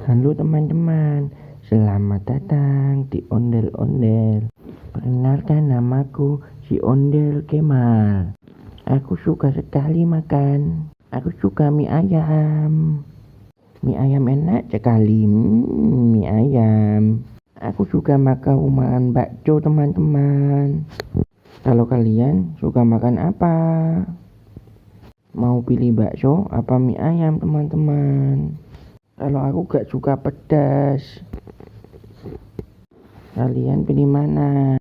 Halo teman-teman, selamat datang di Ondel-Ondel. Perkenalkan, namaku si Ondel Kemal. Aku suka sekali makan. Aku suka mie ayam. Mie ayam enak sekali. Mie ayam. Aku suka makan bakso teman-teman. Kalau kalian suka makan apa? Mau pilih bakso apa mie ayam teman-teman? Kalau aku gak suka pedas. Kalian pilih mana?